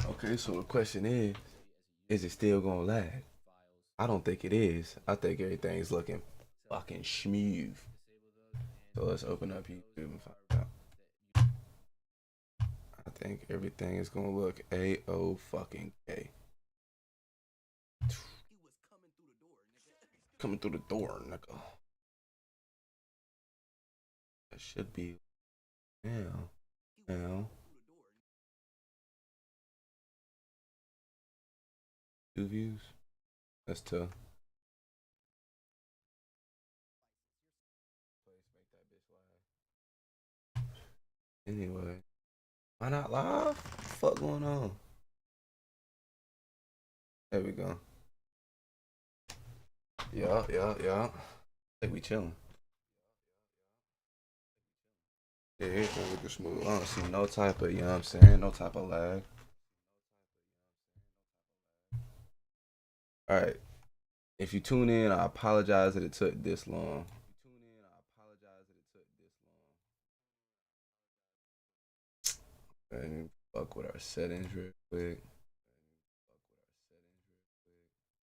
Okay, so the question is it still gonna lag? I don't think it is. I think everything's looking fucking smooth. So let's open up YouTube and find out. I think everything is gonna look A-O fucking K. Coming through the door, nigga. That should be now. Now. 2 views. That's tough. Anyway, why not live? What the fuck going on? There we go. Yeah. I think we chilling. Yeah, everything looking smooth. I don't see no type of, you know what I'm saying? No type of lag. All right. If you tune in, I apologize that it took this long. And fuck with our settings real quick.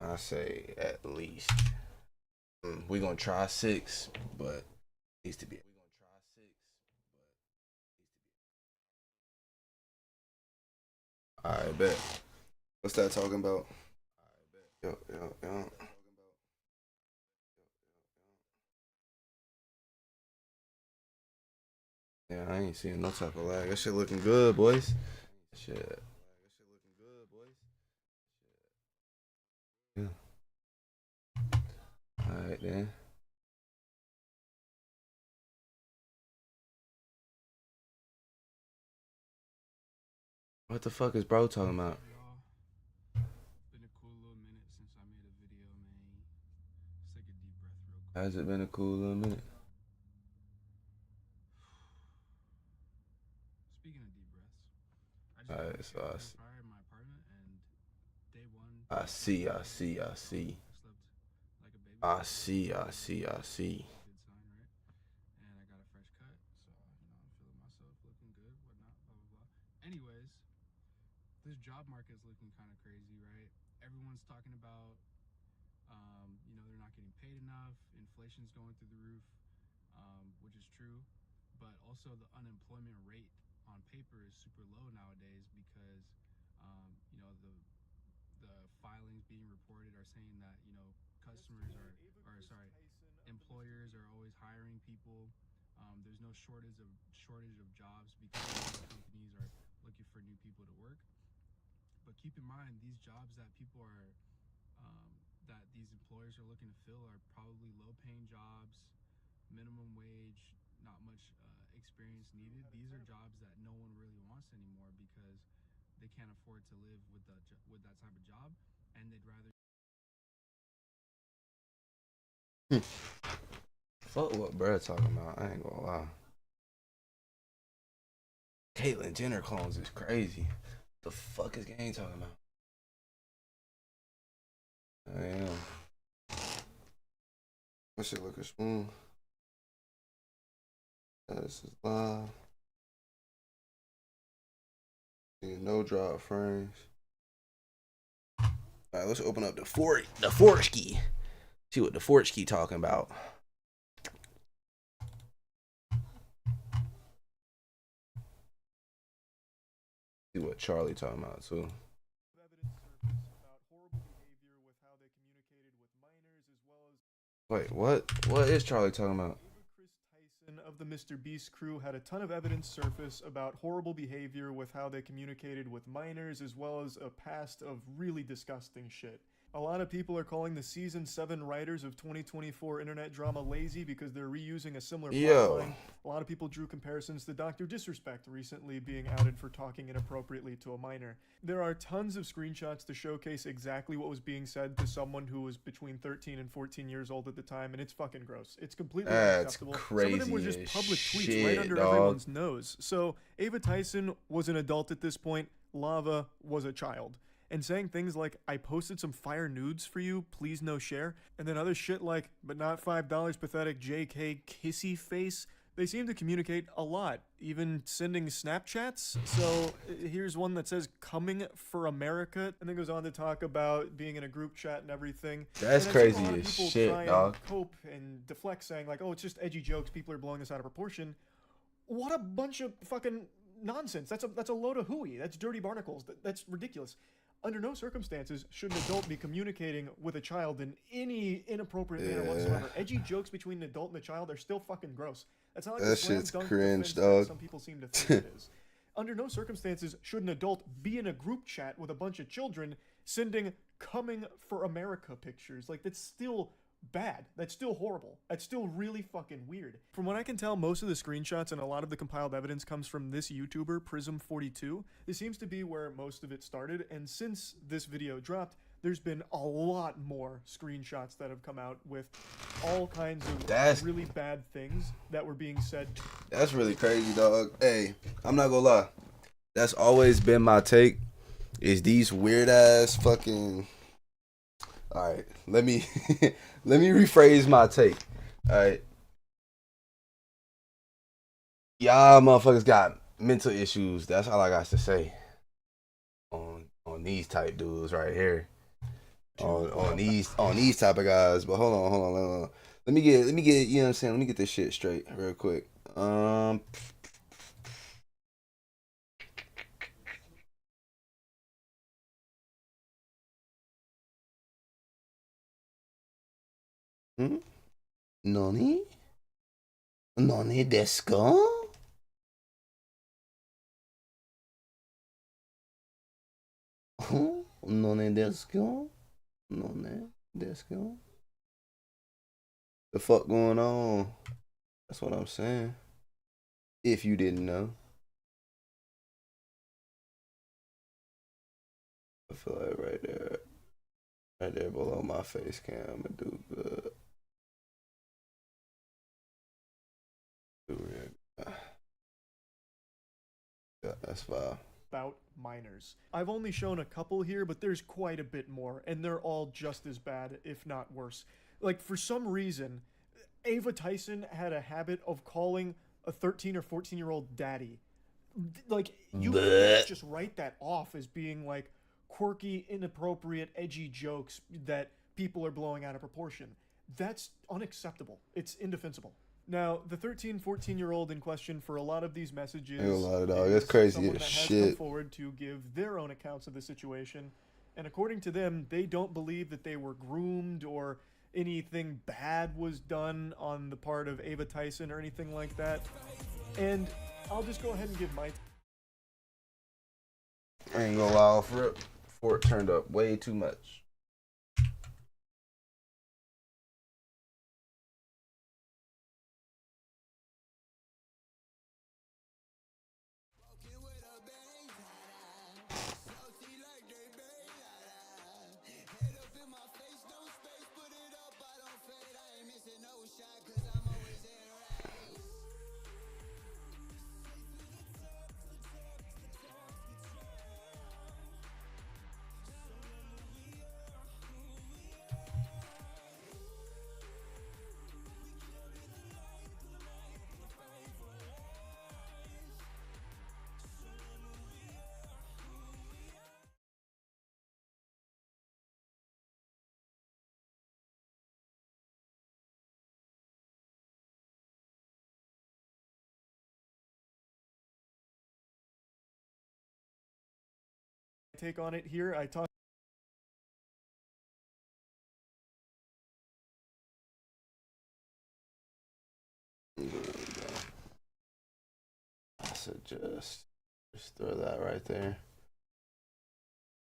I say at least. We're gonna try 6, but it needs to be. Alright, bet. What's that talking about? Yo. Yeah, I ain't seeing no type of lag. That shit looking good, boys. Shit. Yeah. Alright then. What the fuck is bro talking about? Been a cool little minute since I made a video, man. Let's take a deep breath real quick. Has it been a cool little minute? Speaking of deep breaths, I just got Alright, back so here from the fire in my apartment, and day one, I see. I slept like a baby. I see. Good sign, right? And I got a fresh cut, so I'm feeling myself, looking good, whatnot, blah blah blah. Anyways, this job market is looking kind of crazy, right? Everyone's talking about, they're not getting paid enough. Inflation's going through the roof, which is true. But also the unemployment rate on paper is super low nowadays because, the filings being reported are saying that customers are sorry, employers are always hiring people. There's no shortage of jobs because companies are looking for new people to work. But keep in mind, these jobs that people are that these employers are looking to fill are probably low-paying jobs, minimum wage, not much experience needed. These are jobs that no one really wants anymore because they can't afford to live with that type of job, and they'd rather. Fuck what bro talking about. I ain't gonna lie. Caitlyn Jenner clones is crazy. The fuck is Gang talking about? I am. That shit looking smooth. This is live. No drop frames. Alright, let's open up the Fortski. See what the Fortski talking about. See what Charlie talking about too. Wait, what? What is Charlie talking about? Of the Mr. Beast crew had a ton of evidence surface about horrible behavior with how they communicated with minors, as well as a past of really disgusting shit. A lot of people are calling the season 7 writers of 2024 internet drama lazy because they're reusing a similar plotline. A lot of people drew comparisons to Dr. Disrespect recently being outed for talking inappropriately to a minor. There are tons of screenshots to showcase exactly what was being said to someone who was between 13 and 14 years old at the time, and it's fucking gross. It's completely unacceptable. Crazy. Some of them were just public shit, tweets right under dog. everyone's nose. So Ava Tyson was an adult at this point. Lava was a child. And saying things like, I posted some fire nudes for you, please no share. And then other shit like, but not $5 pathetic JK kissy face. They seem to communicate a lot, even sending Snapchats. So here's one that says "Coming for America," and then goes on to talk about being in a group chat and everything. That's and crazy a lot of as people shit, try dog. and cope and deflect, saying like, "Oh, it's just edgy jokes. People are blowing this out of proportion." What a bunch of fucking nonsense. That's a load of hooey. That's dirty barnacles. That's ridiculous. Under no circumstances should an adult be communicating with a child in any inappropriate manner whatsoever. Edgy jokes between an adult and a child are still fucking gross. That's not like the That slam shit's dunk cringe, defense that dog. some people seem to think it is. Under no circumstances should an adult be in a group chat with a bunch of children sending "Coming for America" pictures. Like, that's still bad. That's still horrible. That's still really fucking weird. From what I can tell, most of the screenshots and a lot of the compiled evidence comes from this YouTuber, Prism42. This seems to be where most of it started, and since this video dropped, there's been a lot more screenshots that have come out with all kinds of really bad things that were being said. That's really crazy, dog. Hey, I'm not gonna lie. That's always been my take, is these weird ass fucking... Alright, let me let me rephrase my take. Alright. Y'all motherfuckers got mental issues. That's all I got to say. On these type dudes right here. On these type of guys. But hold on. Let me get, you know what I'm saying? Let me get this shit straight real quick. Nani? Nani desu ka? Nani desu ka? Nani desu ka? The fuck going on? That's what I'm saying. If you didn't know. I feel like right there below my face cam, I'ma do good. Yeah, that's fine. About minors. I've only shown a couple here, but there's quite a bit more, and they're all just as bad, if not worse. Like, for some reason, Ava Tyson had a habit of calling a 13 or 14-year-old daddy. Like, you can't just write that off as being like quirky, inappropriate, edgy jokes that people are blowing out of proportion. That's unacceptable. It's indefensible. Now, the 13, 14-year-old in question for a lot of these messages that's crazy someone as that shit. has come forward to give their own accounts of the situation, and according to them, they don't believe that they were groomed or anything bad was done on the part of Ava Tyson or anything like that. And I'll just go ahead and give my... I ain't gonna lie off rip. Fort turned up way too much. take on it here. I talked... I suggest just throw that right there.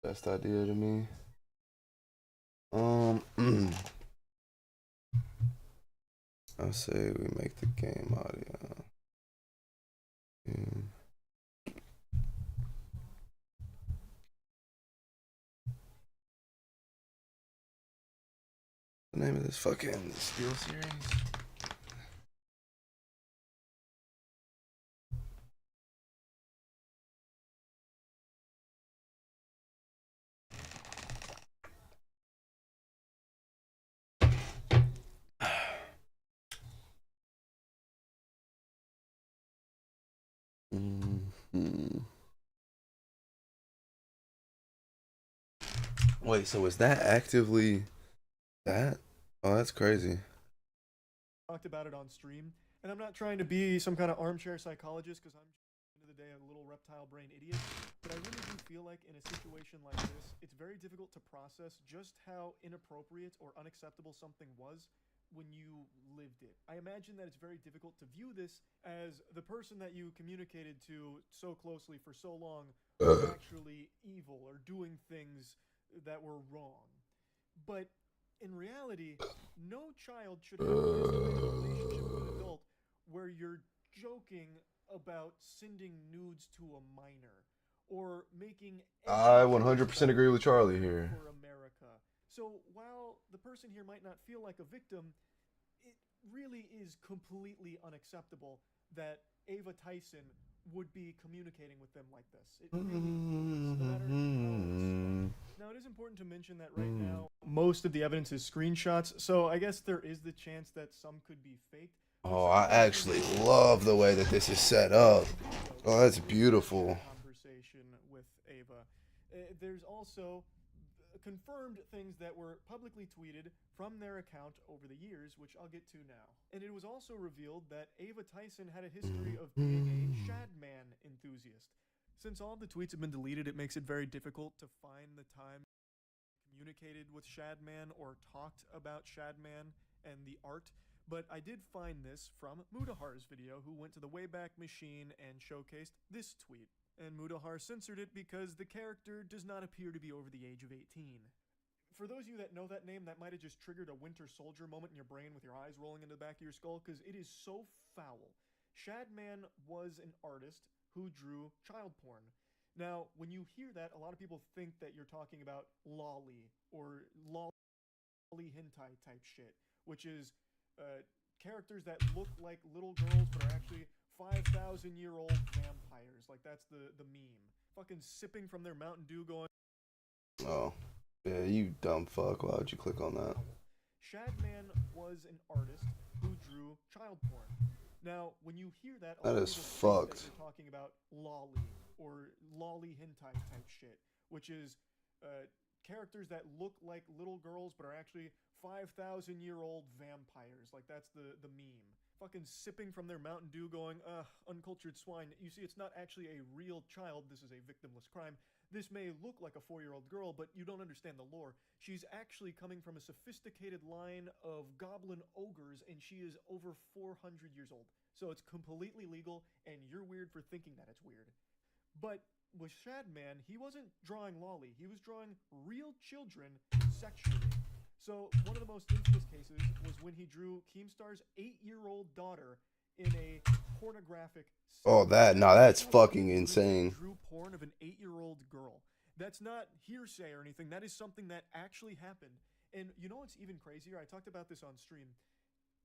Best idea to me. I say we make the game audio. The name of this fucking skill series? Mhm. Wait, so is that actively that? Oh, that's crazy. Talked about it on stream, and I'm not trying to be some kind of armchair psychologist because I'm, at the end of the day, a little reptile brain idiot. But I really do feel like in a situation like this, it's very difficult to process just how inappropriate or unacceptable something was when you lived it. I imagine that it's very difficult to view this as the person that you communicated to so closely for so long was actually evil or doing things that were wrong. But in reality, no child should have to cultivate a relationship with an adult where you're joking about sending nudes to a minor or making I edgy jokes 100% about agree with Charlie fighting here. for America. So while the person here might not feel like a victim, it really is completely unacceptable that Ava Tyson would be communicating with them like this. It really is, no matter how smart. Now, it is important to mention that right now, most of the evidence is screenshots, so I guess there is the chance that some could be faked. Oh, I actually love the way that this is set up. Oh, that's beautiful. Conversation with Ava. There's also confirmed things that were publicly tweeted from their account over the years, which I'll get to now. And it was also revealed that Ava Tyson had a history of being a Shadman enthusiast. Since all of the tweets have been deleted, it makes it very difficult to find the time communicated with Shadman or talked about Shadman and the art. But I did find this from Mudahar's video, who went to the Wayback Machine and showcased this tweet. And Mudahar censored it because the character does not appear to be over the age of 18. For those of you that know that name, that might have just triggered a Winter Soldier moment in your brain with your eyes rolling into the back of your skull, because it is so foul. Shadman was an artist who drew child porn. Now, when you hear that, a lot of people think that you're talking about lolly or lolly hentai type shit, which is characters that look like little girls but are actually 5,000-year-old vampires. Like, that's the meme. Fucking sipping from their Mountain Dew going... Oh, yeah, you dumb fuck. Why would you click on that? Shadman was an artist who drew child porn. Now, when you hear that, That is fucked. You're talking about lolly or lolly hentai type shit, which is characters that look like little girls but are actually 5,000-year-old vampires. Like, that's the meme. Fucking sipping from their Mountain Dew going, uncultured swine. You see, it's not actually a real child. This is a victimless crime. This may look like a 4-year-old girl, but you don't understand the lore. She's actually coming from a sophisticated line of goblin ogres, and she is over 400 years old. So it's completely legal, and you're weird for thinking that it's weird. But with Shadman, he wasn't drawing lolly. He was drawing real children sexually. So one of the most infamous cases was when he drew Keemstar's 8-year-old daughter in a pornographic... Oh, that's fucking insane. Drew porn of an 8-year-old girl. That's not hearsay or anything. That is something that actually happened. And you know what's even crazier? I talked about this on stream.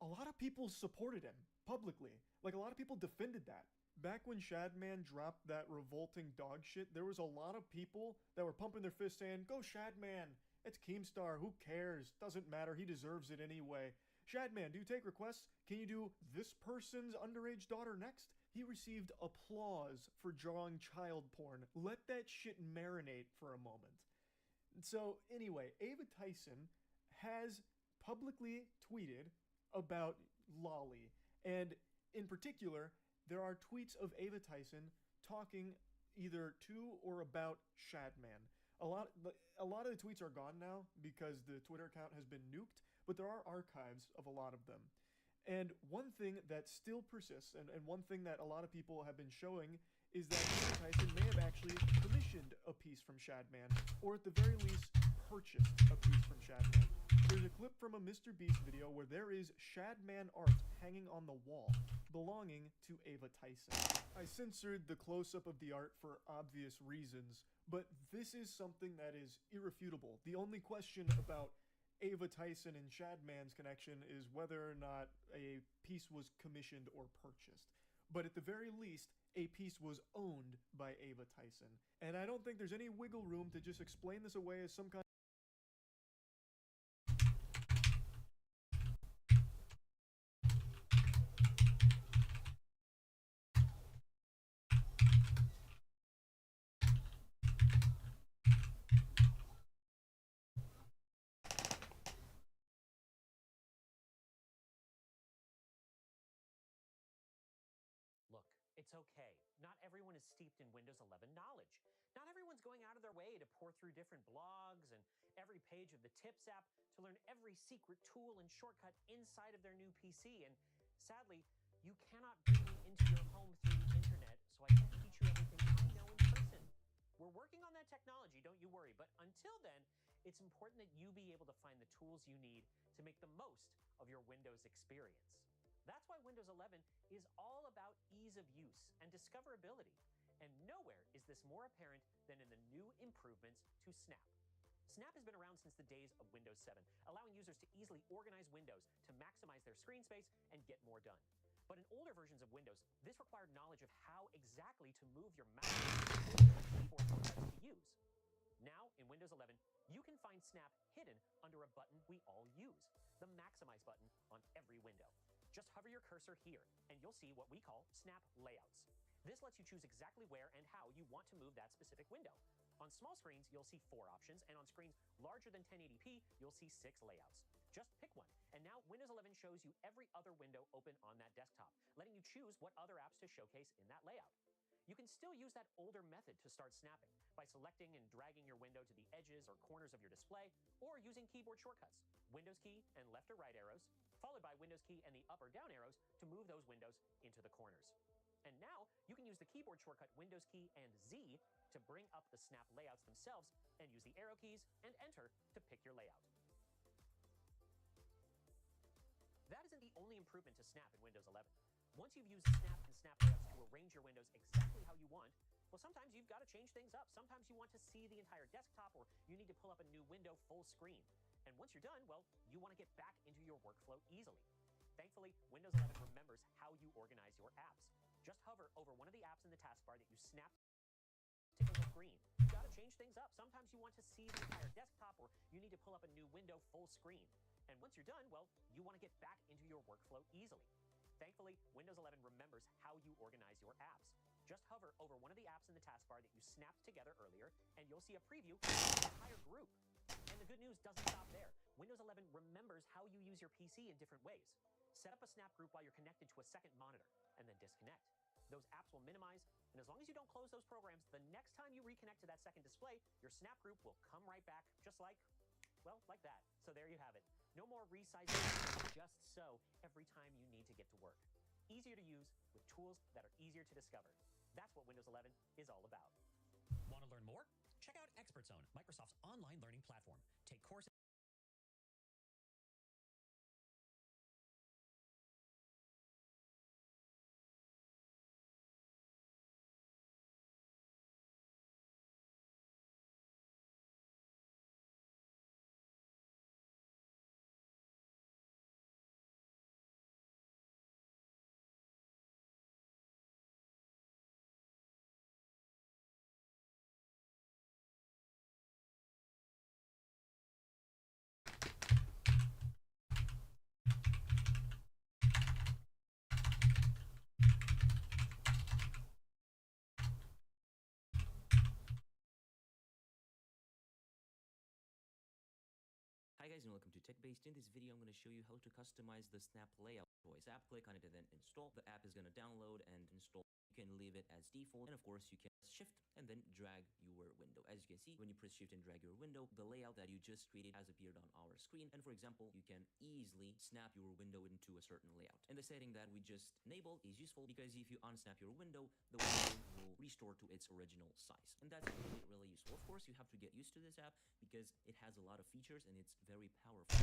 A lot of people supported him publicly. Like, a lot of people defended that. Back when Shadman dropped that revolting dog shit, there was a lot of people that were pumping their fists saying, "Go Shadman! It's Keemstar. Who cares? Doesn't matter. He deserves it anyway. Shadman, do you take requests? Can you do this person's underage daughter next?" He received applause for drawing child porn. Let that shit marinate for a moment. So anyway, Ava Tyson has publicly tweeted about lolly. And in particular, there are tweets of Ava Tyson talking either to or about Shadman. A lot of the tweets are gone now because the Twitter account has been nuked, but there are archives of a lot of them. And one thing that still persists, and one thing that a lot of people have been showing, is that Ava Tyson may have actually commissioned a piece from Shadman, or at the very least, purchased a piece from Shadman. There's a clip from a Mr. Beast video where there is Shadman art hanging on the wall, belonging to Ava Tyson. I censored the close-up of the art for obvious reasons, but this is something that is irrefutable. The only question about Ava Tyson and Shadman's connection is whether or not a piece was commissioned or purchased. But at the very least, a piece was owned by Ava Tyson. And I don't think there's any wiggle room to just explain this away as some kind it's okay. Not everyone is steeped in Windows 11 knowledge. Not everyone's going out of their way to pour through different blogs and every page of the Tips app to learn every secret tool and shortcut inside of their new PC. And sadly, you cannot bring me into your home through the internet, so I can't teach you everything I know in person. We're working on that technology, don't you worry. But until then, it's important that you be able to find the tools you need to make the most of your Windows experience. That's why Windows 11 is all about ease of use and discoverability. And nowhere is this more apparent than in the new improvements to Snap. Snap has been around since the days of Windows 7, allowing users to easily organize windows to maximize their screen space and get more done. But in older versions of Windows, this required knowledge of how exactly to move your mouse and keyboard shortcuts to use. Now, in Windows 11, you can find Snap hidden under a button we all use, the Maximize button on every window. Just hover your cursor here, and you'll see what we call Snap Layouts. This lets you choose exactly where and how you want to move that specific window. On small screens, you'll see 4 options, and on screens larger than 1080p, you'll see 6 layouts. Just pick one, and now Windows 11 shows you every other window open on that desktop, letting you choose what other apps to showcase in that layout. You can still use that older method to start snapping by selecting and dragging your window to the edges or corners of your display, or using keyboard shortcuts, Windows key and left or right arrows, followed by Windows key and the up or down arrows to move those windows into the corners. And now you can use the keyboard shortcut Windows key and Z to bring up the Snap layouts themselves and use the arrow keys and Enter to pick your layout. That isn't the only improvement to Snap in Windows 11. Once you've used Snap and Snap layouts to arrange your windows exactly how you want, well, sometimes you've got to change things up. Sometimes you want to see the entire desktop, or you need to pull up a new window full screen. And once you're done, well, you want to get back into your workflow easily. Thankfully, Windows 11 remembers how you organize your apps. Just hover over one of the apps in the taskbar that you snapped to the screen. You've got to change things up. Sometimes you want to see the entire desktop, or you need to pull up a new window full screen. And once you're done, well, you want to get back into your workflow easily. Thankfully, Windows 11 remembers how you organize your apps. Just hover over one of the apps in the taskbar that you snapped together earlier, and you'll see a preview of the entire group. And the good news doesn't stop there. Windows 11 remembers how you use your PC in different ways. Set up a Snap group while you're connected to a second monitor, and then disconnect. Those apps will minimize, and as long as you don't close those programs, the next time you reconnect to that second display, your Snap group will come right back, just like, well, like that. So there you have it. No more resizing just so every time you need to get to work. Easier to use with tools that are easier to discover. That's what Windows 11 is all about. Want to learn more? Check out Expert Zone, Microsoft's online learning platform. Take courses. Hi guys and welcome to TechBased. In this video I'm going to show you how to customize the Snap layout choice app. Click on it and then install. The app is going to download and install. You can leave it as default, and of course you can shift and then drag your window. As you can see, when you press shift and drag your window, the layout that you just created has appeared on our screen. And for example, you can easily snap your window into a certain layout. And the setting that we just enabled is useful because if you unsnap your window, the window will restore to its original size. And that's really useful. Of course, you have to get used to this app because it has a lot of features and it's very powerful.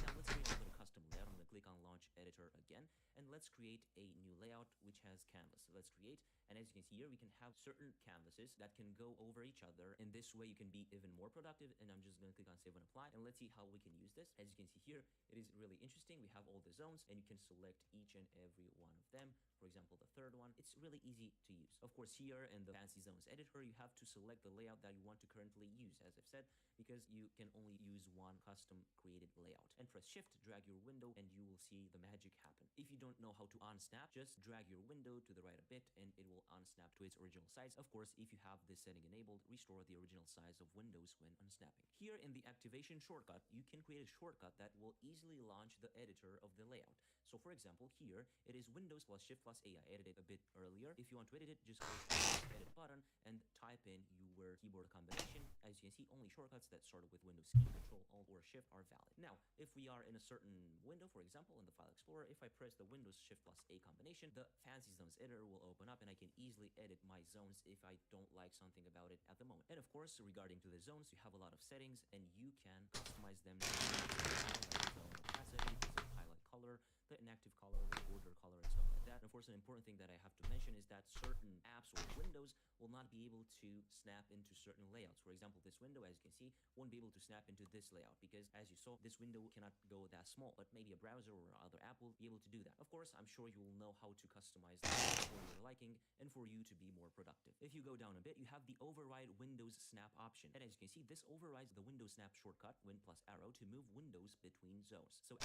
Now let's create a little custom layout. I'm going to click on Launch Editor again, and let's create a new layout which has canvas. So let's create, and as you can see here, we can have certain canvases that can go over each other. In this way, you can be even more productive. And I'm just going to click on Save and Apply, and let's see how we can use this. As you can see here, it is really interesting. We have all the zones, and you can select each and every one of them. For example, the third one, it's really easy to use. Of course, here in the Fancy Zones editor, you have to select the layout that you want to currently use, as I've said, because you can only use one custom created layout. And then press shift, drag your window, and you will see the magic happen. If you don't know how to unsnap, just drag your window to the right a bit and it will unsnap to its original size. Of course, if you have this setting enabled, restore the original size of windows when unsnapping. Here in the activation shortcut, you can create a shortcut that will easily launch the editor of the layout. So for example, here it is Windows plus Shift plus A. I edited it a bit earlier. If you want to edit it, just click the edit button and type in your keyboard combination. As you can see, only shortcuts that started with Windows key, Control, Alt, or Shift are valid. Now, if we are in a certain window, for example, in the File Explorer, if I press the Windows Shift plus A combination, the Fancy Zones editor will open up and I can easily edit my zones if I don't like something about it at the moment. And of course, regarding to the zones, you have a lot of settings and you can customize them to highlight zone opacity, the highlight color, the inactive color, the border color, and stuff like that. And of course, an important thing that I have to mention is that certain apps or windows will not be able to snap into certain layouts. For example, this window, as you can see, won't be able to snap into this layout because, as you saw, this window cannot go that small, but maybe a browser or other app will be able to do that. Of course, I'm sure you will know how to customize this for your liking and for you to be more productive. If you go down a bit, you have the override Windows Snap option. And as you can see, this overrides the Windows Snap shortcut, Win plus arrow, to move windows between zones. So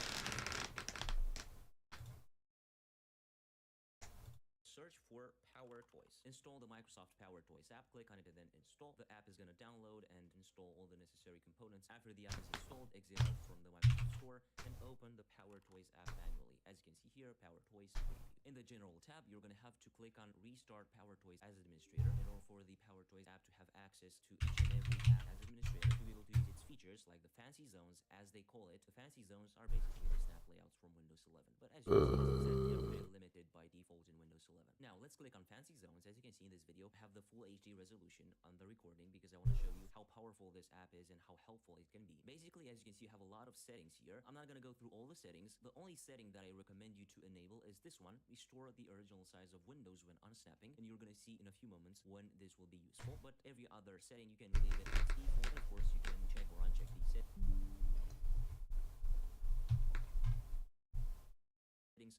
search for Power Toys. Install the Microsoft Power Toys app, click on it and then install. The app is going to download and install all the necessary components. After the app is installed, exit out from the Microsoft Store and open the Power Toys app manually. As you can see here, Power Toys preview. In the General tab, you're going to have to click on Restart Power Toys as administrator in order for the Power Toys app to have access to each and every app as administrator to be able to use its features like the fancy zones, as they call it. The fancy zones are basically the snap layouts from Windows 11. But as you can see, they're pretty limited by default in Windows 11. Now, let's click on fancy zones. As you can see in this video, I have the full HD resolution on the recording because I want to show you how powerful this app is and how helpful it can be. Basically, as you can see, you have a lot of settings here. I'm not going to go through all the settings. The only setting that I recommend you to enable is this one, restore the original size of windows when unsnapping, and you're going to see in a few moments when this will be useful. But every other setting, you can leave it as default, and of course, you can check or uncheck these settings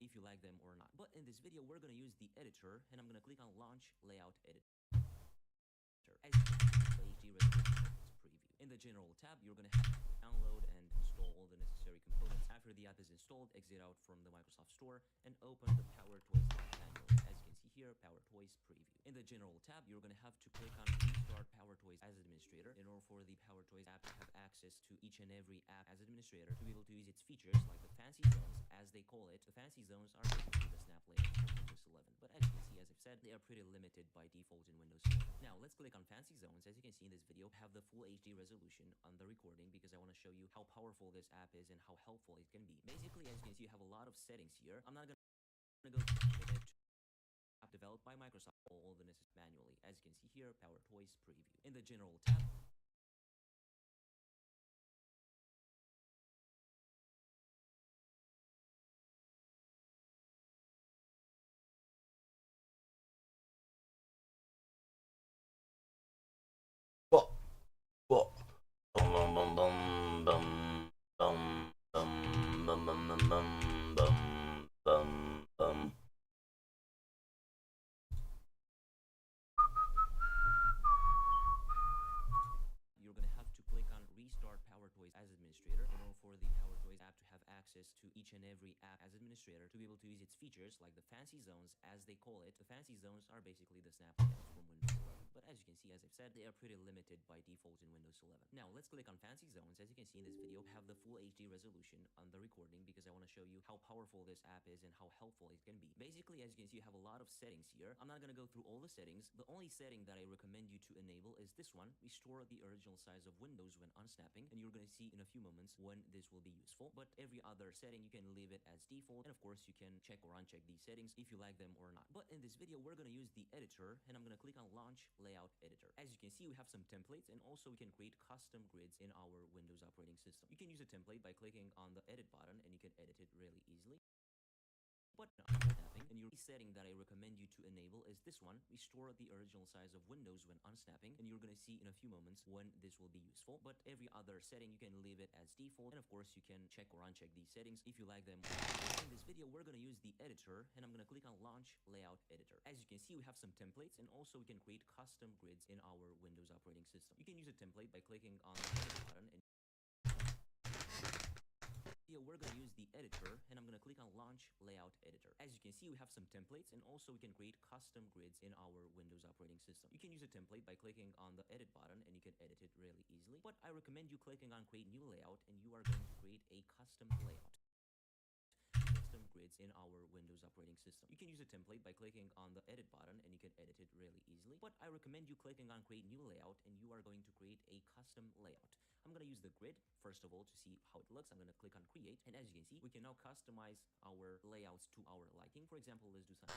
if you like them or not. But in this video, we're going to use the editor, and I'm going to click on Launch Layout Editor. As you can see, HD resolution preview. In the General tab, you're going to have to download and install all the necessary components. After the app is installed, exit out from the Microsoft Store and open the Power Toys app manually. As you can see here, Power Toys preview. In the General tab, you're going to have to click on Restart Power Toys as administrator in order for the Power Toys app to have access to each and every app as administrator to be able to use its features like the fancy zones, as they call it. The fancy zones are basically the snap layout of Windows 11. But as you can see, as I've said, they are pretty limited by default in Windows 11. Now, let's click on fancy zones. As you can see in this video, I have the full HD resolution on the recording because I want to show you how powerful this app is and how helpful it can be. Basically, as you can see, you have a lot of settings here. I'm not going to go through it. App developed by Microsoft, all the necessary manually. As you can see here, Power Toys preview. In the General tab, Well, well. Bum, bum, bum, bum, bum, bum, bum, bum, bum, bum, bum, bum, bum. you're going to have to click on Restart Power Toys as administrator in order for the Power Toys app to have access to each and every app as administrator to be able to use its features like the fancy zones, as they call it. The fancy zones are basically the snap layouts from Windows 11. But as you can see, as I've said, they are pretty limited by default in Windows 11. Now, let's click on fancy zones. As you can see in this video, I have the full HD resolution on the recording because I want to show you how powerful this app is and how helpful it can be. Basically, as you can see, you have a lot of settings here. I'm not going to go through all the settings. The only setting that I recommend you to enable is this one, restore the original size of windows when unsnapping, and you're going to see in a few moments when this will be useful. But every other setting, you can leave it as default, and of course, you can check or uncheck these settings if you like them or not. But in this video, we're going to use the editor, and I'm going to click on Launch Layout Editor. As you can see, we have some templates, and also we can create custom grids in our Windows operating system. You can use a template by clicking on the edit button, and you can edit it really easily. But unsnapping, and your setting that I recommend you to enable is this one, restore the original size of windows when unsnapping, and you're going to see in a few moments when this will be useful. But every other setting, you can leave it as default, and of course, you can check or uncheck these settings if you like them. In this video, we're going to use the editor, and I'm going to click on Launch Layout Editor. As you can see, we have some templates, and also we can create custom grids in our Windows operating system. You can use a template by clicking on the edit button, and Here we're going to use the editor, and I'm going to click on Launch Layout Editor. As you can see, we have some templates, and also we can create custom grids in our Windows operating system. You can use a template by clicking on the Edit button, and you can edit it really easily. But I recommend you clicking on Create New Layout, and you are going to create a custom layout. Custom grids in our Windows operating system. You can use a template by clicking on the Edit button, and you can edit it really easily. But I recommend you clicking on Create New Layout, and you are going to create a custom layout. I'm going to use the grid, first of all, to see how it looks. I'm going to click on Create, and as you can see, we can now customize our layouts to our liking. For example, let's do something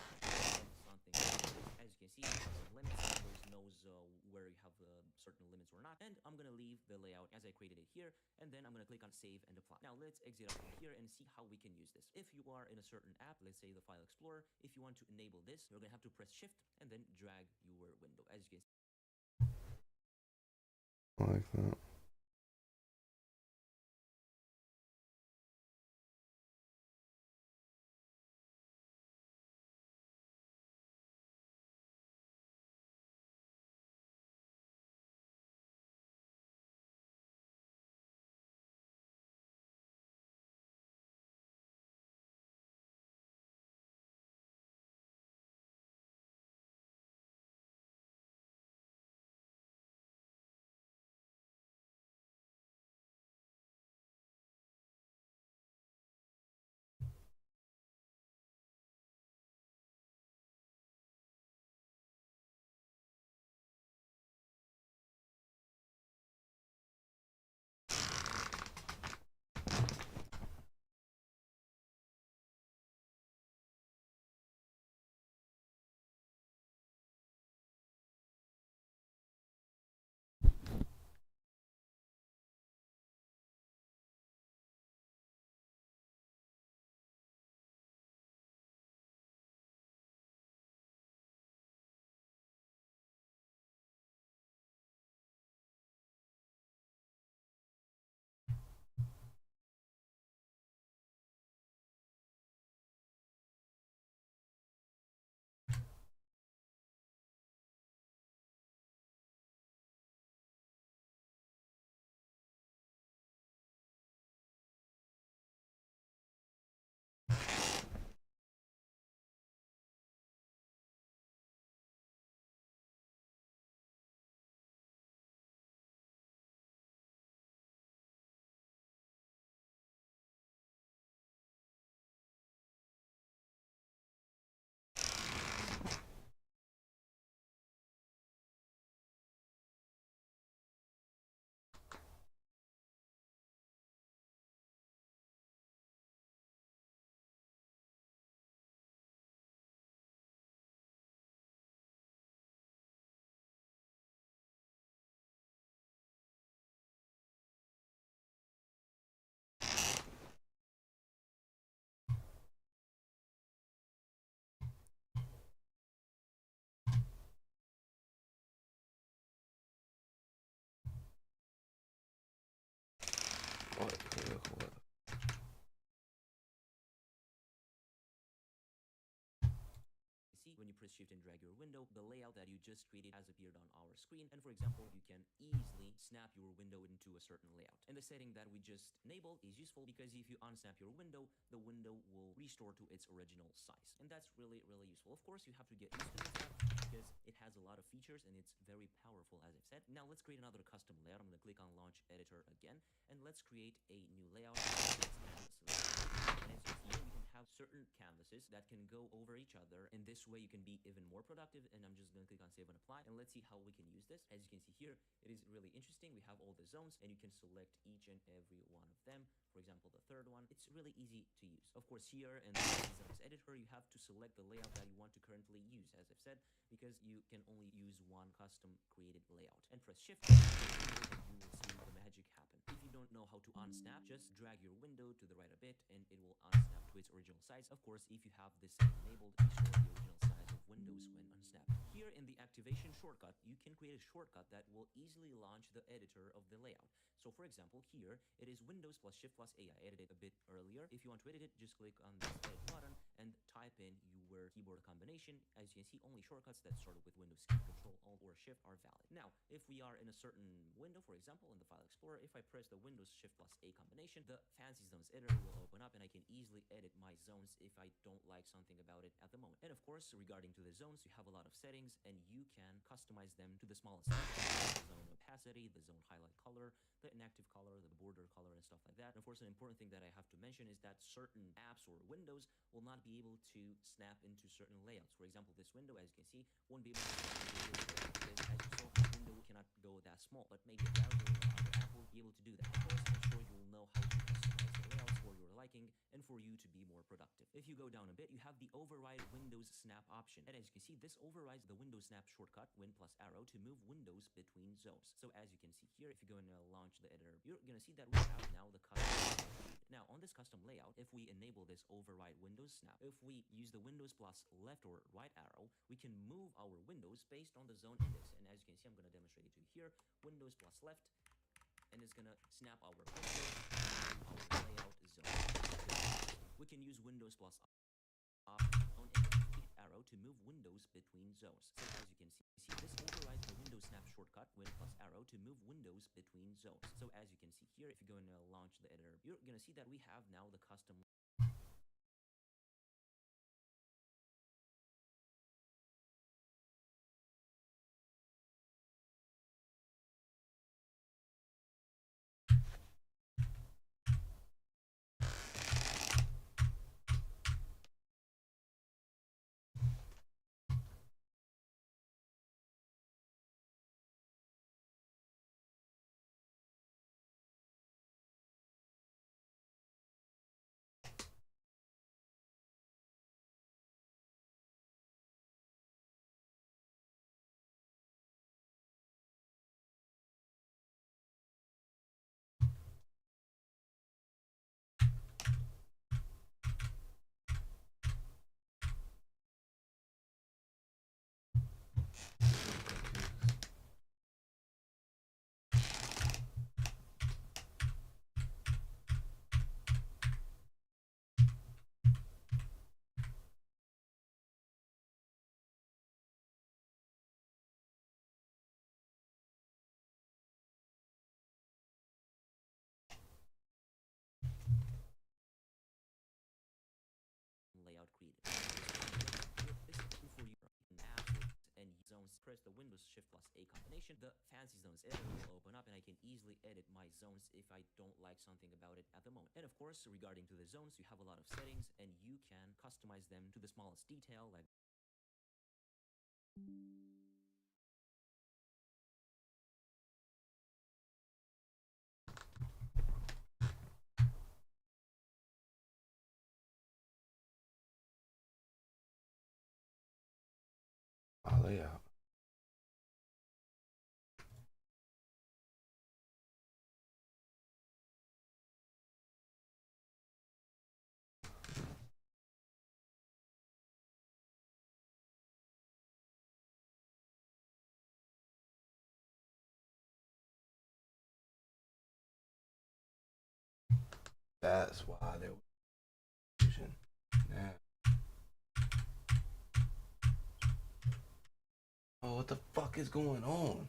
as you can see, some limits. Windows knows where you have certain limits or not, and I'm going to leave the layout as I created it here, and then I'm going to click on Save and Apply. Now let's exit out from here and see how we can use this. If you are in a certain app, let's say the File Explorer, if you want to enable this, you're going to have to press Shift and then drag your window, as you can see. Like that. What? See, when you press Shift and drag your window, the layout that you just created has appeared on our screen. And for example, you can easily snap your window into a certain layout. And the setting that we just enabled is useful because if you unsnap your window, the window will restore to its original size. And that's really, really useful. Of course, you have to get used to this app because it has a lot of features and it's very powerful, as I've said. Now let's create another custom layout. I'm going to click on Launch Editor again, and let's create a new layout. And as you can see, we can have certain canvases that can go over each other, and this way you can be even more productive. And I'm just going to click on Save and Apply, and let's see how we can use this. As you can see here, it is really interesting. We have all the zones, and you can select each and every one of them. For example, the third one, it's really easy to use. Of course, here in the Designs Editor, you have to select the layout that you want to currently use, as I've said, because you can only use one custom created layout. And press Shift, and you will see the magic happen. If you don't know how to unsnap, just drag your window to the right a bit, and it will unsnap to its original size. Of course, if you have this enabled, be sure the original size of Windows when unsnapped. Here in the activation shortcut, you can create a shortcut that will easily launch the editor of the layout. So for example, here it is Windows plus Shift plus A. I edited a bit earlier. If you want to edit it, just click on the edit button, and type in your keyboard combination. As you can see, only shortcuts that start with Windows key, Control, Alt, or Shift are valid. Now, if we are in a certain window, for example, in the File Explorer, if I press the Windows Shift plus A combination, the Fancy Zones editor will open up and I can easily edit my zones if I don't like something about it at the moment. And of course, regarding to the zones, you have a lot of settings and you can customize them to the smallest detail, the zone opacity, the zone highlight color, the inactive color, the border color, and stuff like that. And of course, an important thing that I have to mention is that certain apps or windows will not be able to snap into certain layouts. For example, this window, as you can see, won't be able to snap into this layout. As you saw, the window cannot go that small, but maybe a browser or other app will be able to do that. Of course, I'm sure you'll know how to customize the layouts for your liking and for you to be more productive. If you go down a bit, you have the override Windows Snap option. And as you can see, this overrides the Windows Snap shortcut, Win plus arrow, to move windows between zones. So as you can see here, if you go and launch the editor, you're going to see that we have now the custom layout. Now, on this custom layout, if we enable this override Windows Snap, if we use the Windows plus left or right arrow, we can move our windows based on the zone index. And as you can see, I'm going to demonstrate it to you here, Windows plus left, and it's going to snap our windows to our layout zone. We can use Windows plus up on arrow to move windows between zones. So as you can see, this overrides the Windows Snap shortcut, Win plus arrow, to move windows between zones. So as you can see here, if you go and launch the editor, you're going to see that we have now the custom layout created. For you and zones, press the Windows Shift plus A combination, the Fancy Zones editor will open up and I can easily edit my zones if I don't like something about it at the moment. And of course, regarding to the zones, you have a lot of settings and you can customize them to the smallest detail, like My layout. That's why there was confusion. Now, oh, what the fuck is going on?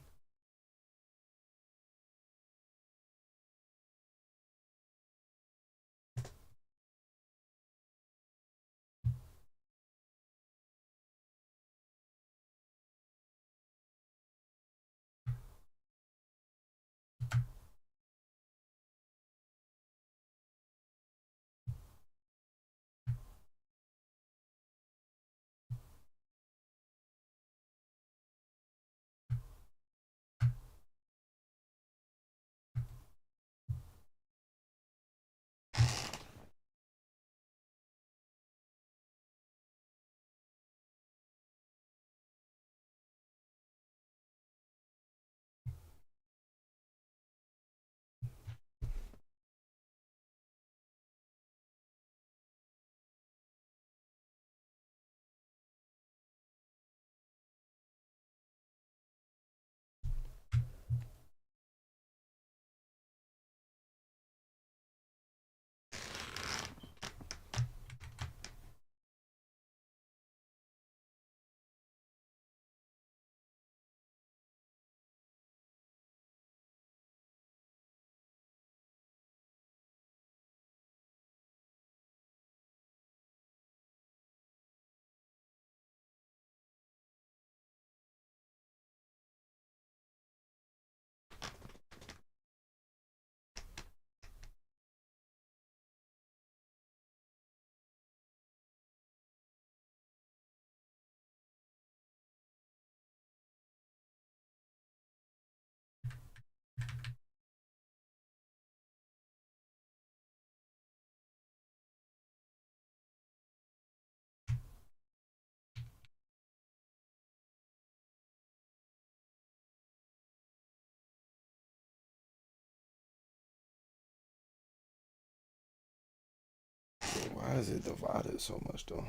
Why is it divided so much though?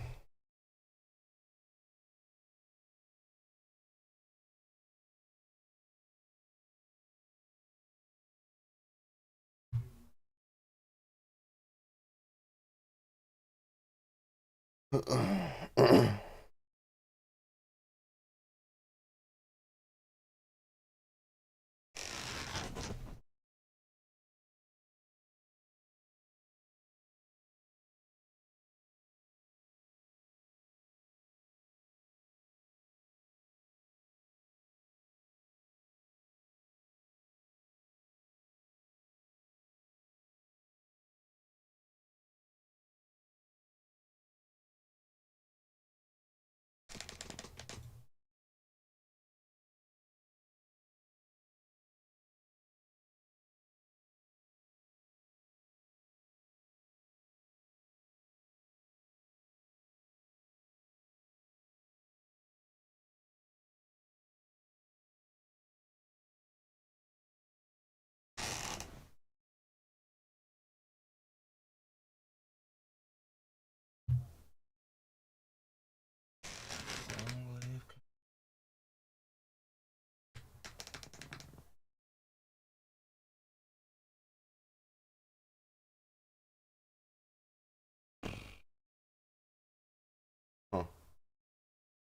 Huh.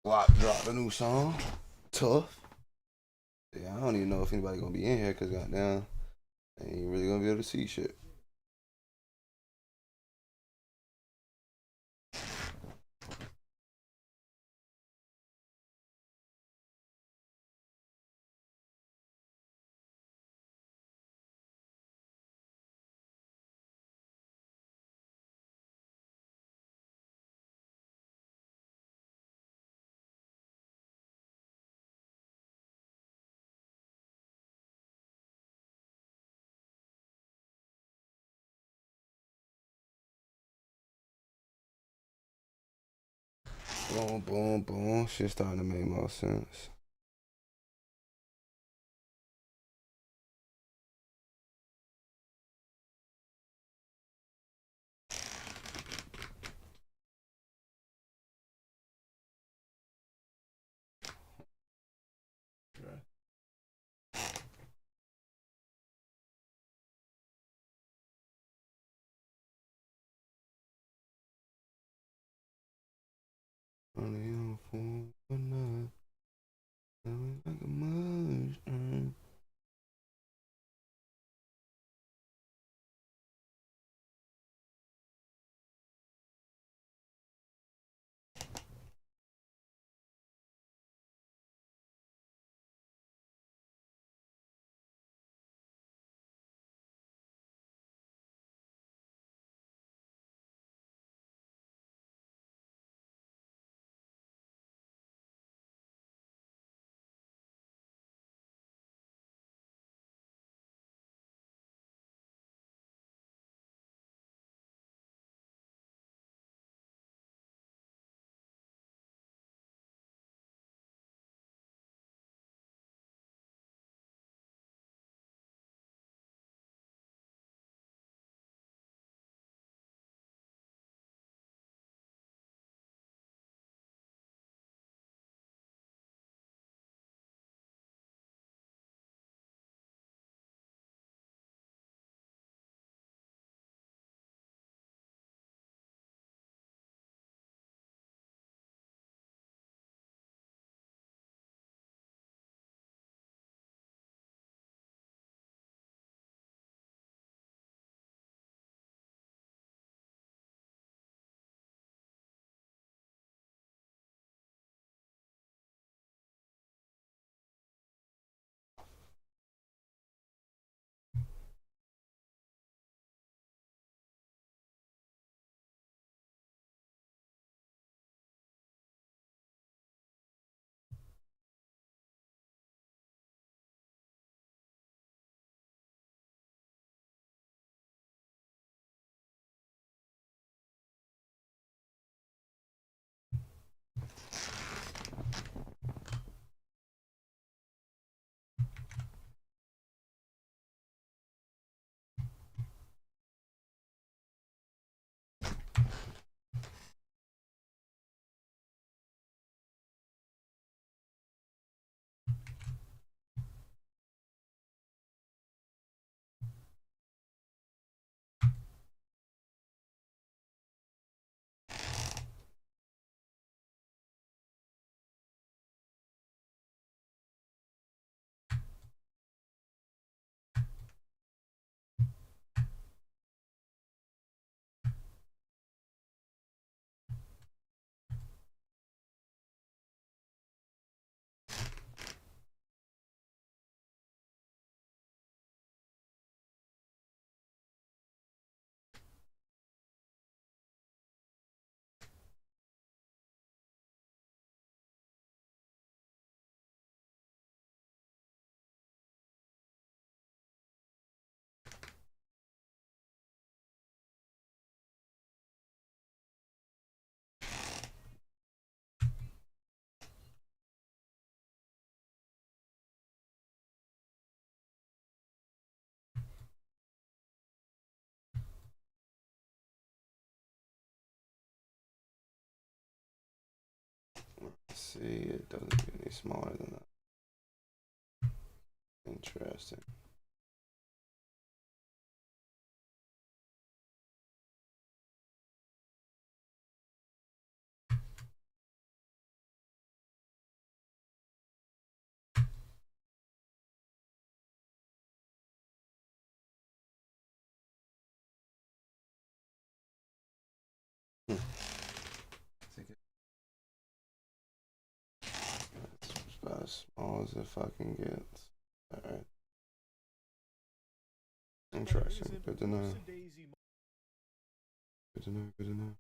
Block dropped a new song. Tough. Yeah, I don't even know if anybody gonna be in here because goddamn, they ain't really gonna be able to see shit. Boom, boom, boom. Shit starting to make more sense. Only on FORTNITE. Like a mushroom. see, it doesn't get any smaller than that. Interesting. It's about as small as it fucking gets. Alright. Interesting. Good to know. Good to know. Good to know.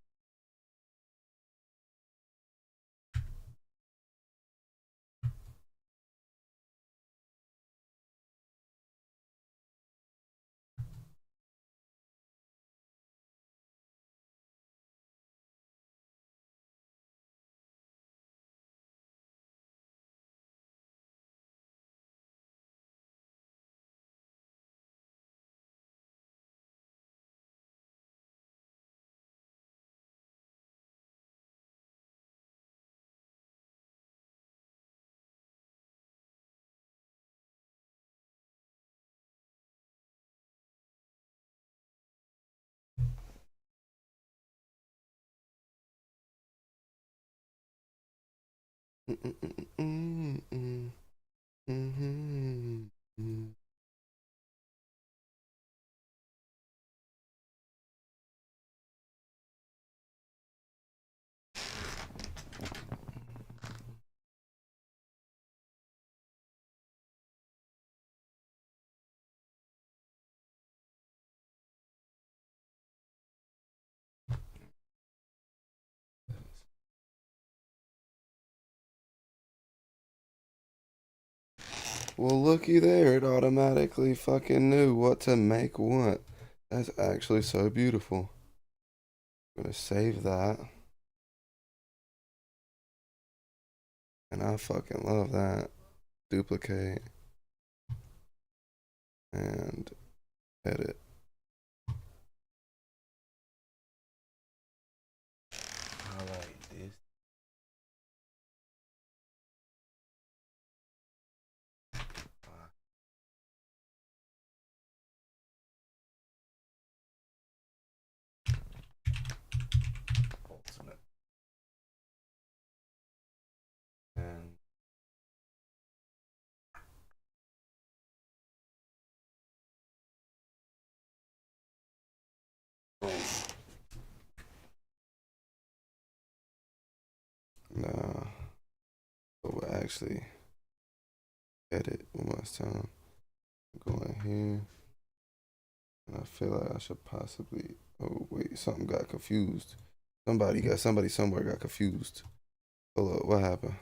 Well, looky there, it automatically fucking knew what to make what. That's actually so beautiful. I'm gonna save that. And I fucking love that. Duplicate. And edit. Highlight this. Ultimate. And boom. Nah. But we'll actually edit one more time. Go in here. And I feel like I should possibly. Oh wait, something got confused. Somebody somewhere got confused. Hold up, what happened?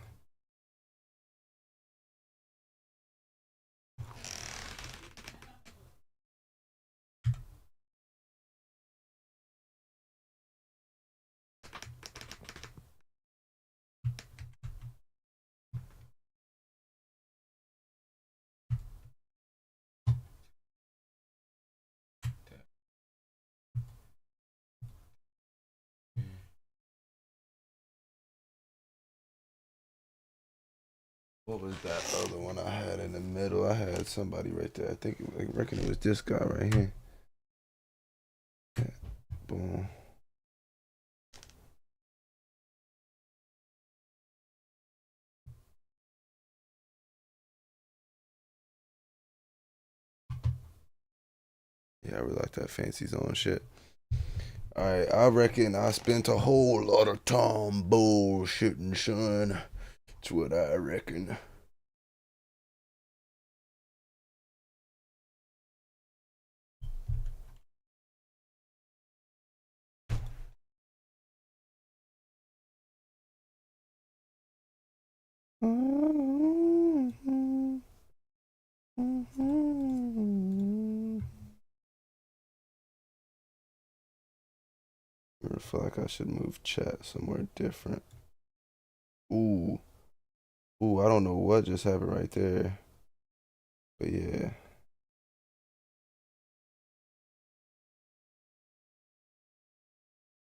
What was that other one I had in the middle? I had somebody right there. I reckon it was this guy right here. Yeah. Boom. Yeah, I really like that fancy zone shit. Alright, I reckon I spent a whole lot of time bullshitting, son. That's what I reckon. I feel like I should move chat somewhere different. Ooh. Ooh, I don't know what just happened right there. But yeah.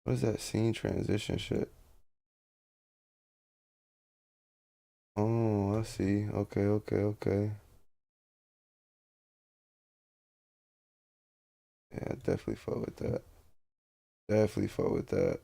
What is that scene transition shit? Oh, I see. Okay, okay, okay. Yeah, definitely fuck with that. Definitely fuck with that.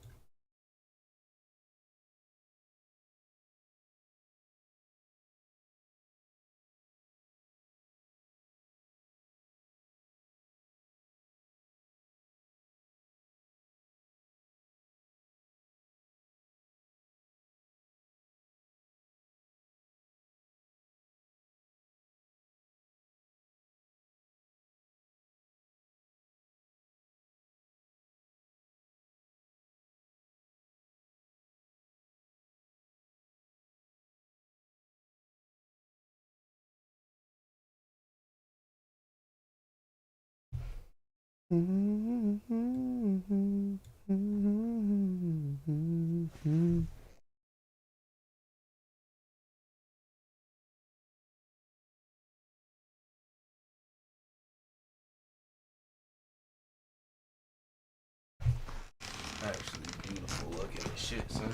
Actually beautiful looking shit, son.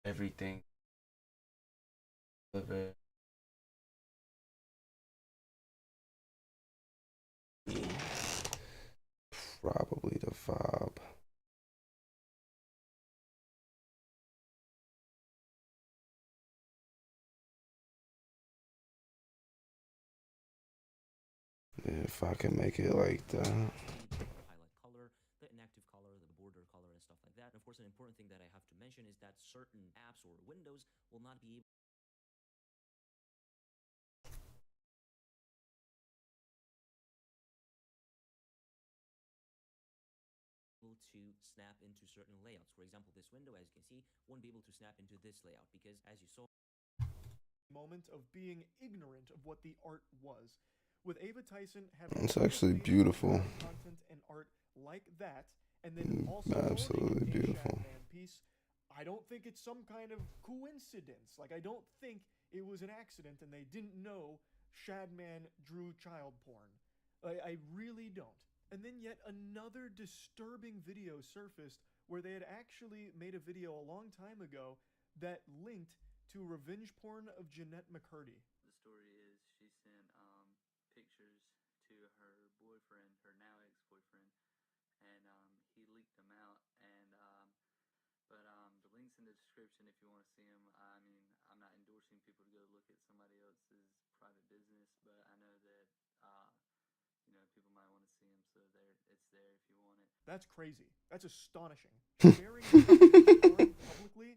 Everything of it. Probably the vibe. If I can make it like that. Highlight color, the inactive color, the border color, and stuff like that. And of course, an important thing that I have to mention is that certain apps or windows will not be able to snap into certain layouts. For example, this window, as you can see, won't be able to snap into this layout because, as you saw, moment of being ignorant of what the art was. With Ava Tyson having It's actually beautiful. content and art like that, and then also Absolutely owning a beautiful. Shadman piece, I don't think it's some kind of coincidence. Like, I don't think it was an accident and they didn't know Shadman drew child porn. I really don't. And then yet another disturbing video surfaced where they had actually made a video a long time ago that linked to revenge porn of Jeanette McCurdy. The story is she sent pictures to her boyfriend, her now ex-boyfriend, and he leaked them out. And but the links in the description if you want to see them. I mean, I'm not endorsing people to go look at somebody else's private business, but I know that people might want to see them, so it's there if you want it. That's crazy. That's astonishing. Sharing porn publicly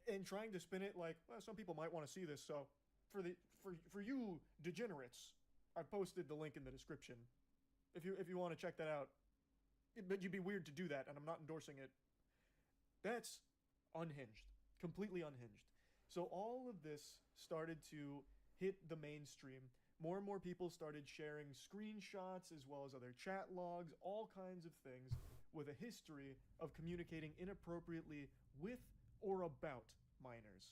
and trying to spin it like, well, some people might want to see this, so for you degenerates, I posted the link in the description. If you want to check that out, but you'd be weird to do that, and I'm not endorsing it. That's unhinged, completely unhinged. So all of this started to hit the mainstream. More and more people started sharing screenshots as well as other chat logs, all kinds of things with a history of communicating inappropriately with or about minors.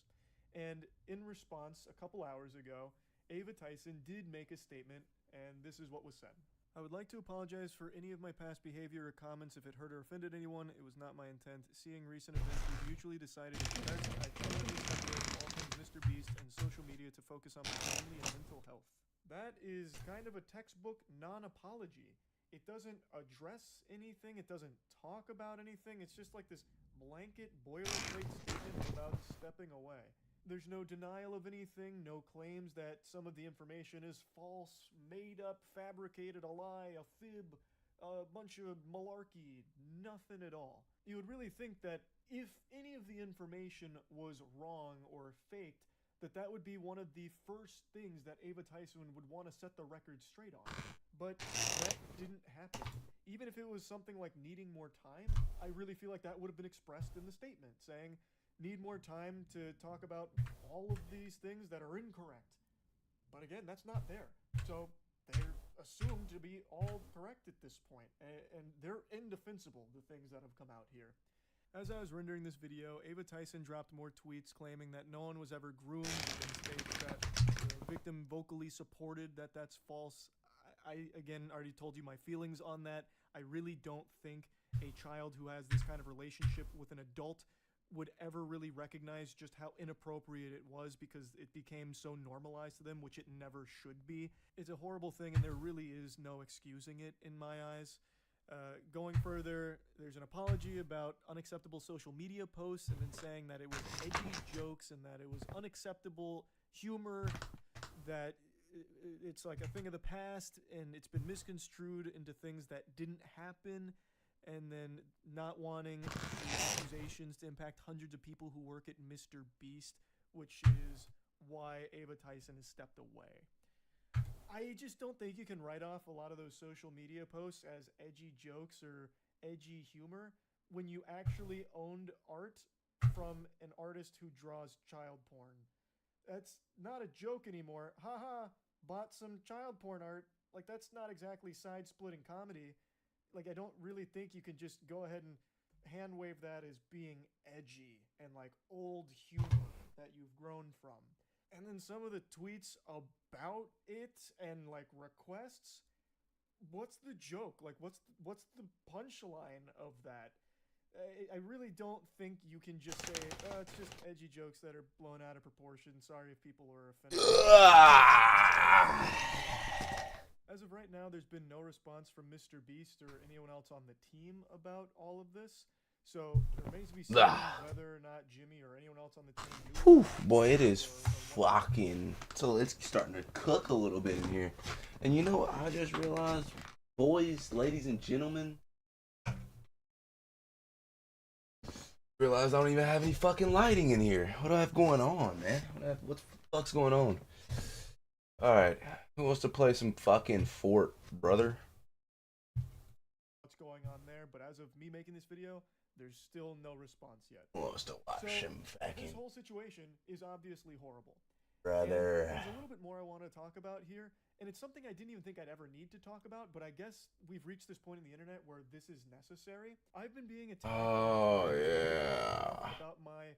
And in response, a couple hours ago, Ava Tyson did make a statement, and this is what was said. I would like to apologize for any of my past behavior or comments if it hurt or offended anyone. It was not my intent. Seeing recent events, we mutually decided it's best I totally separate all things Mr. Beast and social media to focus on my family and mental health. That is kind of a textbook non-apology. It doesn't address anything. It doesn't talk about anything. It's just like this blanket boilerplate statement about stepping away. There's no denial of anything, no claims that some of the information is false, made up, fabricated, a lie, a fib, a bunch of malarkey, nothing at all. You would really think that if any of the information was wrong or faked, that would be one of the first things that Ava Tyson would want to set the record straight on. But that didn't happen. Even if it was something like needing more time, I really feel like that would have been expressed in the statement, saying, need more time to talk about all of these things that are incorrect. But again, that's not there. So they're assumed to be all correct at this point, and they're indefensible, the things that have come out here. As I was rendering this video, Ava Tyson dropped more tweets claiming that no one was ever groomed and states that the victim vocally supported that that's false. I again already told you my feelings on that. I really don't think a child who has this kind of relationship with an adult would ever really recognize just how inappropriate it was because it became so normalized to them, which it never should be. It's a horrible thing, and there really is no excusing it in my eyes. Going further, there's an apology about unacceptable social media posts and then saying that it was edgy jokes and that it was unacceptable humor, that it's like a thing of the past and it's been misconstrued into things that didn't happen, and then not wanting the accusations to impact hundreds of people who work at Mr. Beast, which is why Ava Tyson has stepped away. I just don't think you can write off a lot of those social media posts as edgy jokes or edgy humor when you actually owned art from an artist who draws child porn. That's not a joke anymore. Haha, bought some child porn art. Like, that's not exactly side-splitting comedy. Like, I don't really think you can just go ahead and hand wave that as being edgy and like old humor that you've grown from. And then some of the tweets about it and like requests, what's the joke? Like, what's the punchline of that? I really don't think you can just say, oh, it's just edgy jokes that are blown out of proportion. Sorry if people are offended. As of right now, there's been no response from Mr. Beast or anyone else on the team about all of this. So it remains to be seen whether or not Jimmy or anyone else on the team knew. Whew, boy, it is fucking. So it's starting to cook a little bit in here. And you know what I just realized? Boys, ladies, and gentlemen. Realize I don't even have any fucking lighting in here. What do I have going on, man? What the fuck's going on? Alright, who wants to play some fucking Fort, brother? What's going on there, but as of me making this video, there's still no response yet. Who wants to watch him fucking? This whole situation is obviously horrible. Brother. And there's a little bit more I want to talk about here, and it's something I didn't even think I'd ever need to talk about, but I guess we've reached this point in the internet where this is necessary. I've been being attacked. Oh, yeah. About my...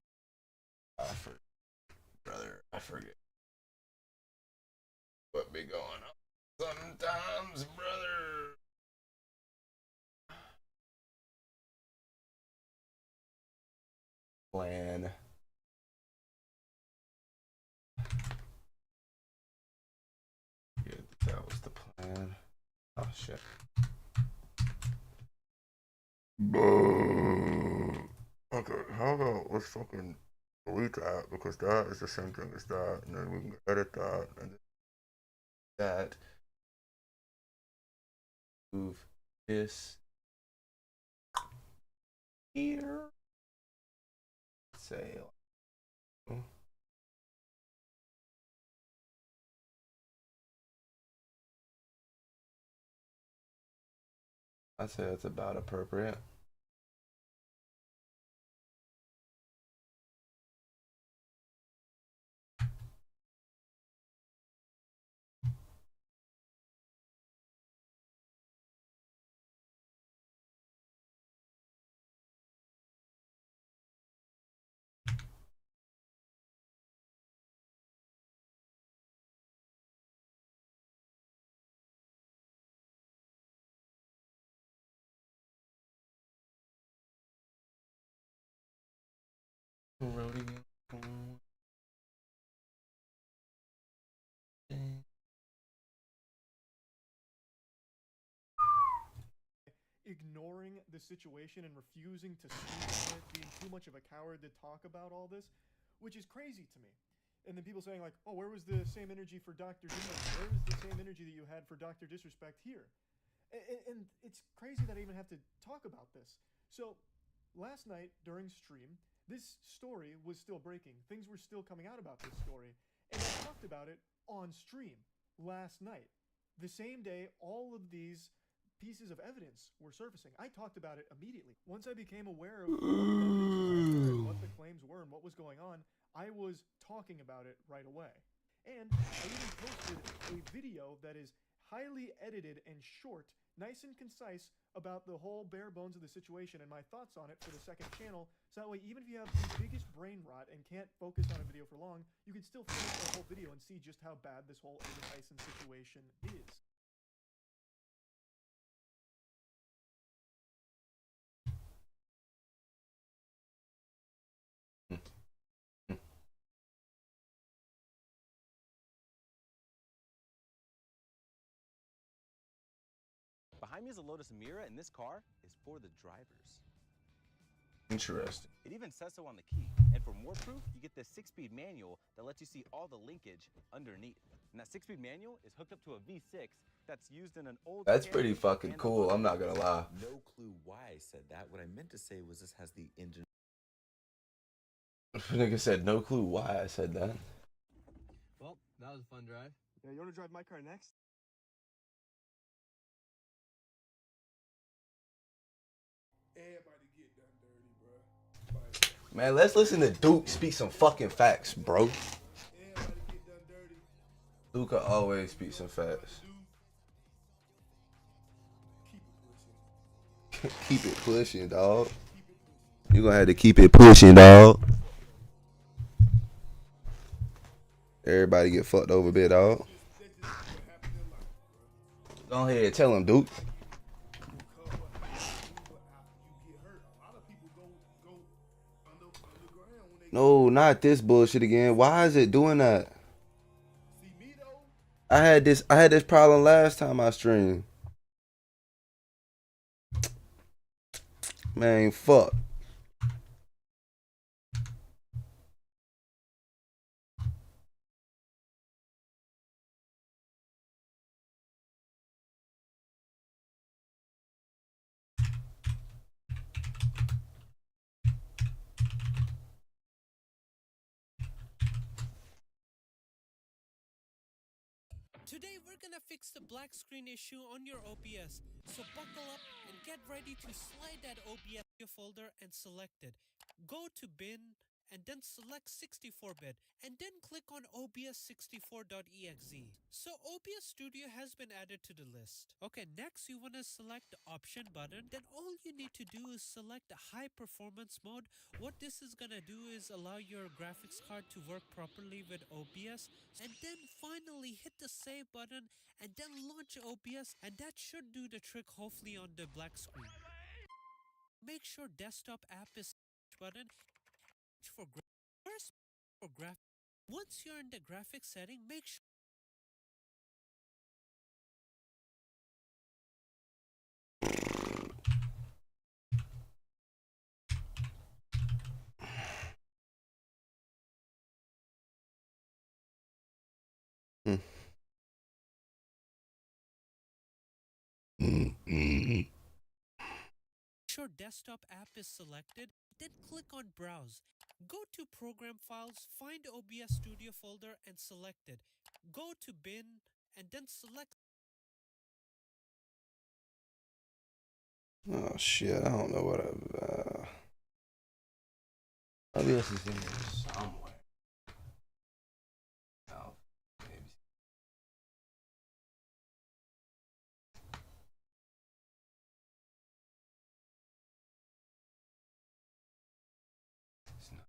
Brother, I forget what be going on sometimes, brother. Plan. Yeah, that was the plan. Oh shit. Okay, how about let's fucking delete that because that is the same thing as that, and then we can edit that and that. Move this here. Say. I'd say that's about appropriate. Ignoring the situation and refusing to speak on it, being too much of a coward to talk about all this, which is crazy to me. And then people saying like, oh, where was the same energy for Dr. Dino? Where was the same energy that you had for Dr. Disrespect here? And it's crazy that I even have to talk about this. So last night during stream, this story was still breaking. Things were still coming out about this story. And I talked about it on stream last night. The same day all of these pieces of evidence were surfacing. I talked about it immediately. Once I became aware of what the claims were and what was going on, I was talking about it right away. And I even posted a video that is highly edited and short, nice and concise, about the whole bare bones of the situation and my thoughts on it for the second channel, so that way even if you have the biggest brain rot and can't focus on a video for long, you can still finish the whole video and see just how bad this whole Ava Tyson situation is. I'm using a Lotus Emira, and this car is for the drivers. Interesting. It even says so on the key. And for more proof, you get this 6-speed manual that lets you see all the linkage underneath. And that 6-speed manual is hooked up to a V6 that's used in an old. That's pretty fucking cool. I'm not gonna lie. No clue why I said that. What I meant to say was this has the engine. Nigga said no clue why I said that. Well, that was a fun drive. Yeah, you want to drive my car next? Everybody get done dirty, bro. Like, Man, let's listen to Duke speak some fucking facts, bro. everybody get done dirty. Duke can always speak some facts. Keep it pushing. Keep it pushing, dog. You gonna have to keep it pushing, dog. Everybody get fucked over a bit, dog. That's just what happened in life, bro. Go ahead, tell him, Duke. Because what happens after you get hurt, a lot of people go underground when they No, not this bullshit again. Why is it doing that? see me though. I had this problem last time I streamed. Man, fuck. Today we're gonna fix the black screen issue on your OBS, so buckle up and get ready to slide that OBS folder and select it. Go to bin and then select 64-bit and then click on obs64.exe. So OBS Studio has been added to the list. Okay, next you wanna select the option button, then all you need to do is select the high performance mode. What this is gonna do is allow your graphics card to work properly with OBS, and then finally hit the save button and then launch OBS, and that should do the trick hopefully on the black screen. Make sure desktop app is button for first for graph. Once you're in the graphics setting, make sure desktop app is selected, then click on browse. Go to program files, find OBS Studio folder and select it. Go to bin and then select. Oh shit, I don't know what OBS is in there somewhere. Oh, maybe. It's not.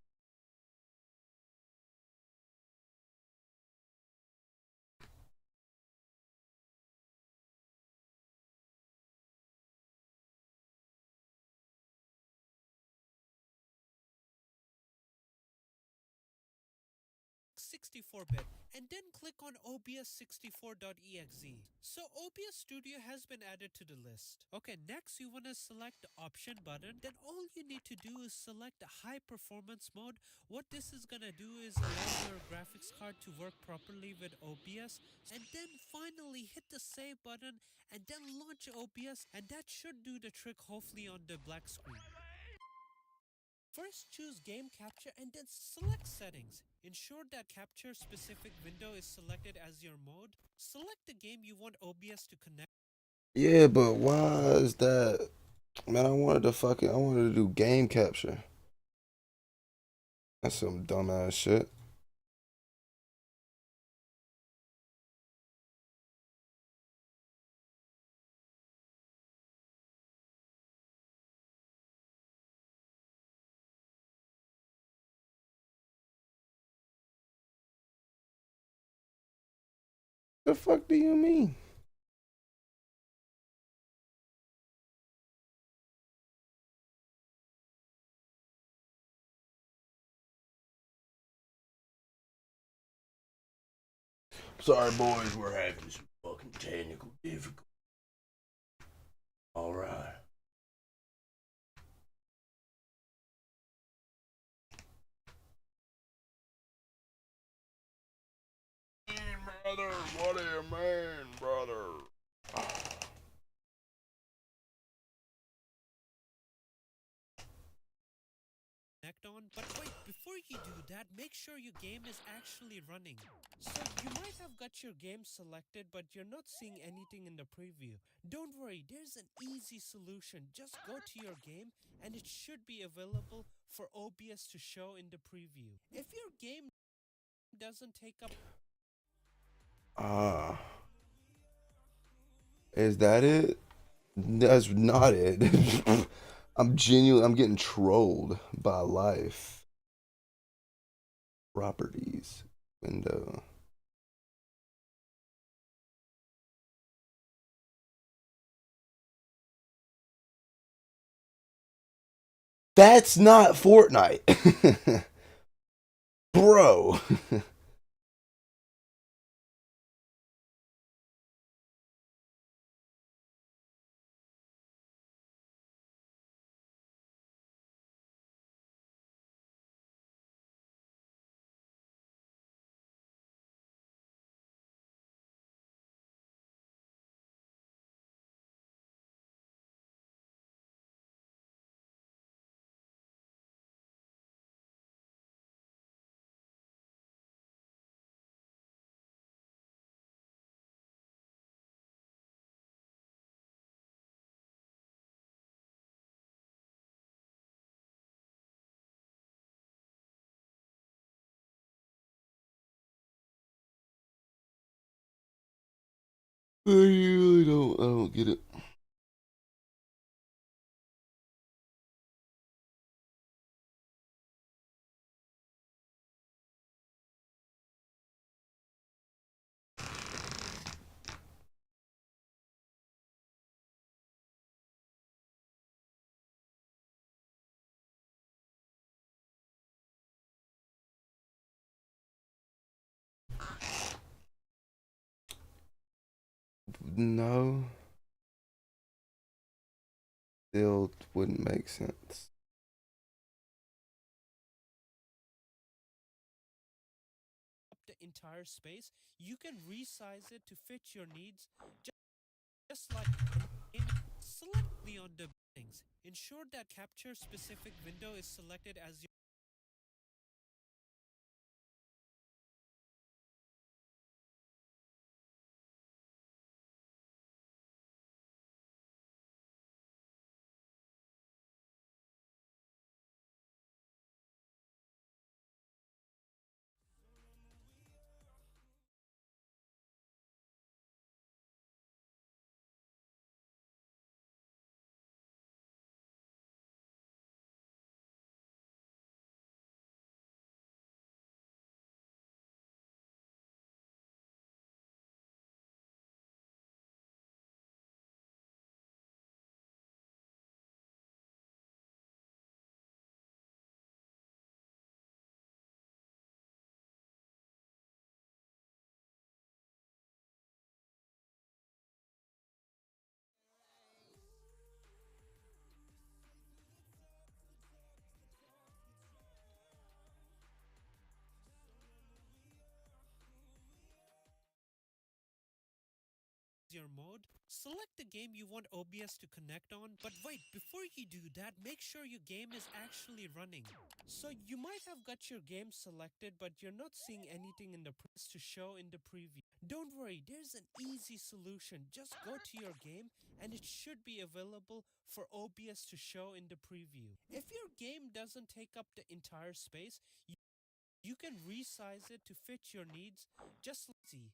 64-bit and then click on obs64.exe. So OBS Studio has been added to the list. Okay, next you want to select the option button, then all you need to do is select the high performance mode. What this is gonna do is allow your graphics card to work properly with OBS, and then finally hit the save button and then launch OBS, and that should do the trick hopefully on the black screen. First, choose Game Capture and then select Settings. Ensure that Capture Specific window is selected as your mode. Select the game you want OBS to connect. Yeah, but why is that? Man, I wanted to do game capture. That's some dumbass shit. The fuck do you mean? Sorry, boys, we're having some fucking technical difficulties. Brother, what do you mean, brother? connect on, but wait, before you do that, make sure your game is actually running. So you might have got your game selected, but you're not seeing anything in the preview. Don't worry, there's an easy solution. Just go to your game and it should be available for OBS to show in the preview. If your game doesn't take up Is that it? That's not it. I'm getting trolled by life. Properties. Window. That's not Fortnite. Bro. I really don't. I don't get it. No. Still wouldn't make sense. the entire space, you can resize it to fit your needs, just like select on the things. Ensure that capture specific window is selected as your mode, select the game you want OBS to connect on, but wait, before you do that, make sure your game is actually running. So you might have got your game selected, but you're not seeing anything in the press to show in the preview. Don't worry, there's an easy solution. Just go to your game and it should be available for OBS to show in the preview. If your game doesn't take up the entire space, you can resize it to fit your needs, just see.